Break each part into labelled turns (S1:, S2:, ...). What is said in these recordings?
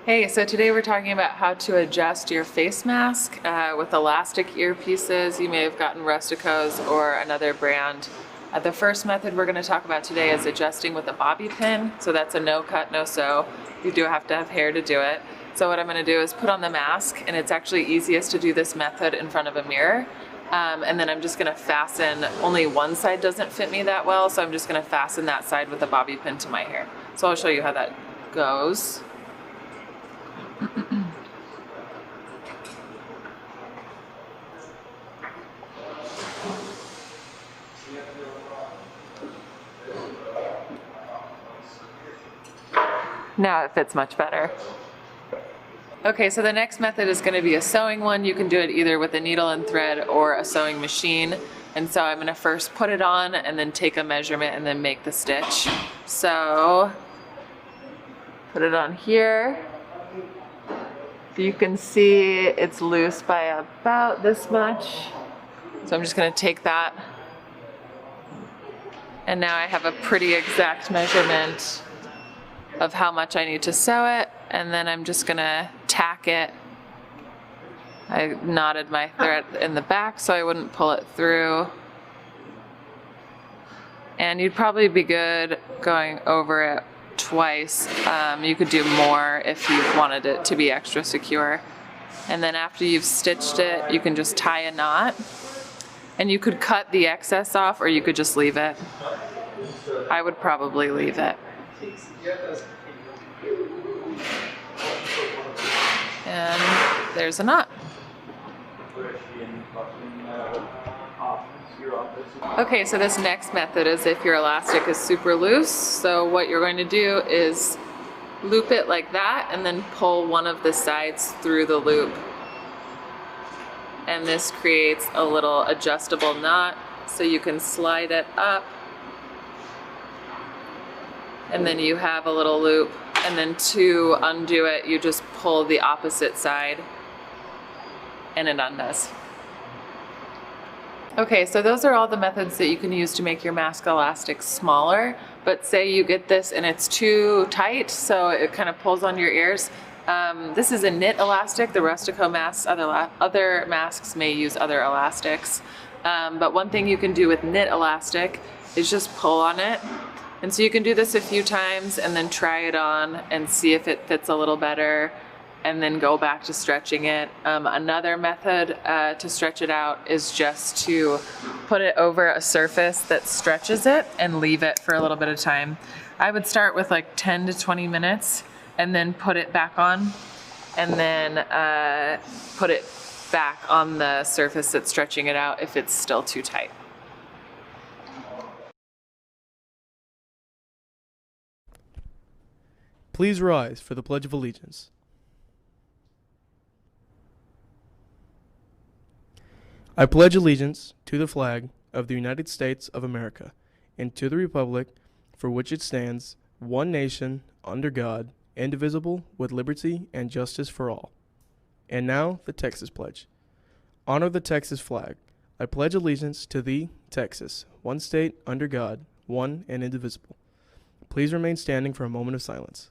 S1: Hey, so today we're talking about how to adjust your face mask with elastic earpieces. You may have gotten Rustico's or another brand. The first method we're going to talk about today is adjusting with a bobby pin. So that's a no cut, no sew. You do have to have hair to do it. So what I'm going to do is put on the mask, and it's actually easiest to do this method in front of a mirror. And then I'm just going to fasten, only one side doesn't fit me that well, so I'm just going to fasten that side with a bobby pin to my hair. So I'll show you how that goes. Now it fits much better. Okay, so the next method is going to be a sewing one. You can do it either with a needle and thread or a sewing machine. And so I'm going to first put it on and then take a measurement and then make the stitch. So put it on here. You can see it's loose by about this much. So I'm just going to take that. And now I have a pretty exact measurement of how much I need to sew it, and then I'm just gonna tack it. I knotted my thread in the back so I wouldn't pull it through. And you'd probably be good going over it twice. You could do more if you wanted it to be extra secure. And then after you've stitched it, you can just tie a knot. And you could cut the excess off, or you could just leave it. I would probably leave it. And there's a knot. Okay, so this next method is if your elastic is super loose. So what you're going to do is loop it like that and then pull one of the sides through the loop. And this creates a little adjustable knot, so you can slide it up. And then you have a little loop, and then to undo it, you just pull the opposite side and it undoes. Okay, so those are all the methods that you can use to make your mask elastic smaller, but say you get this and it's too tight, so it kind of pulls on your ears. This is a knit elastic. The Rustico masks, other masks may use other elastics, but one thing you can do with knit elastic is just pull on it. And so you can do this a few times and then try it on and see if it fits a little better, and then go back to stretching it. Another method to stretch it out is just to put it over a surface that stretches it and leave it for a little bit of time. I would start with like 10 to 20 minutes and then put it back on, and then put it back on the surface that's stretching it out if it's still too tight.
S2: Please rise for the Pledge of Allegiance. I pledge allegiance to the flag of the United States of America and to the republic for which it stands, one nation, under God, indivisible, with liberty and justice for all. And now, the Texas Pledge. Honor the Texas flag. I pledge allegiance to thee, Texas, one state, under God, one and indivisible. Please remain standing for a moment of silence.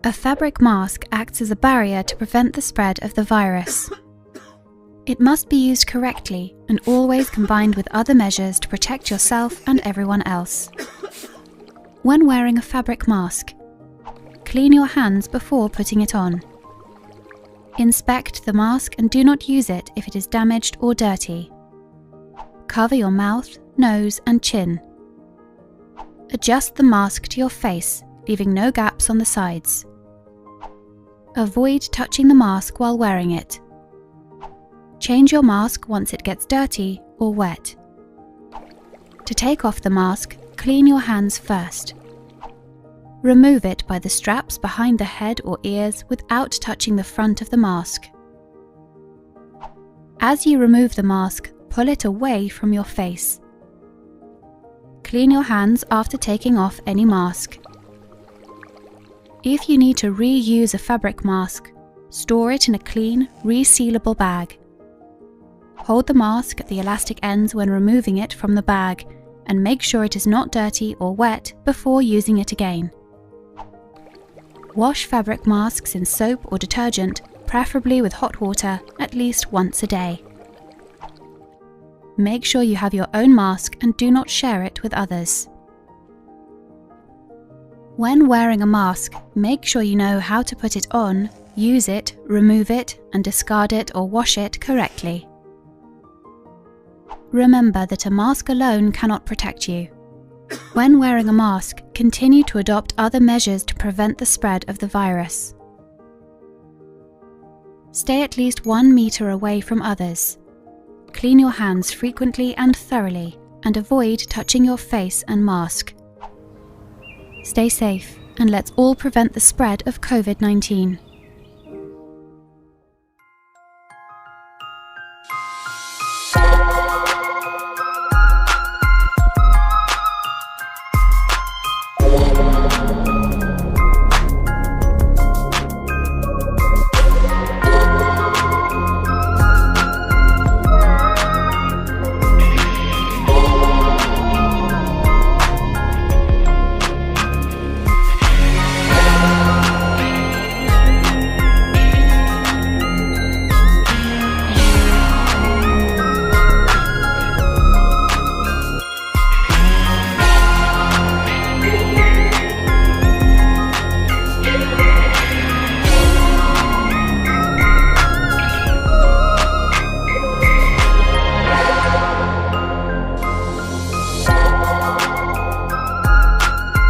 S3: A fabric mask acts as a barrier to prevent the spread of the virus. It must be used correctly and always combined with other measures to protect yourself and everyone else. When wearing a fabric mask, clean your hands before putting it on. Inspect the mask and do not use it if it is damaged or dirty. Cover your mouth, nose, and chin. Adjust the mask to your face, leaving no gaps on the sides. Avoid touching the mask while wearing it. Change your mask once it gets dirty or wet. To take off the mask, clean your hands first. Remove it by the straps behind the head or ears without touching the front of the mask. As you remove the mask, pull it away from your face. Clean your hands after taking off any mask. If you need to reuse a fabric mask, store it in a clean, resealable bag. Hold the mask at the elastic ends when removing it from the bag and make sure it is not dirty or wet before using it again. Wash fabric masks in soap or detergent, preferably with hot water, at least once a day. Make sure you have your own mask and do not share it with others. When wearing a mask, make sure you know how to put it on, use it, remove it, and discard it or wash it correctly. Remember that a mask alone cannot protect you. When wearing a mask, continue to adopt other measures to prevent the spread of the virus. Stay at least 1 meter away from others. Clean your hands frequently and thoroughly, and avoid touching your face and mask. Stay safe, and let's all prevent the spread of COVID-19.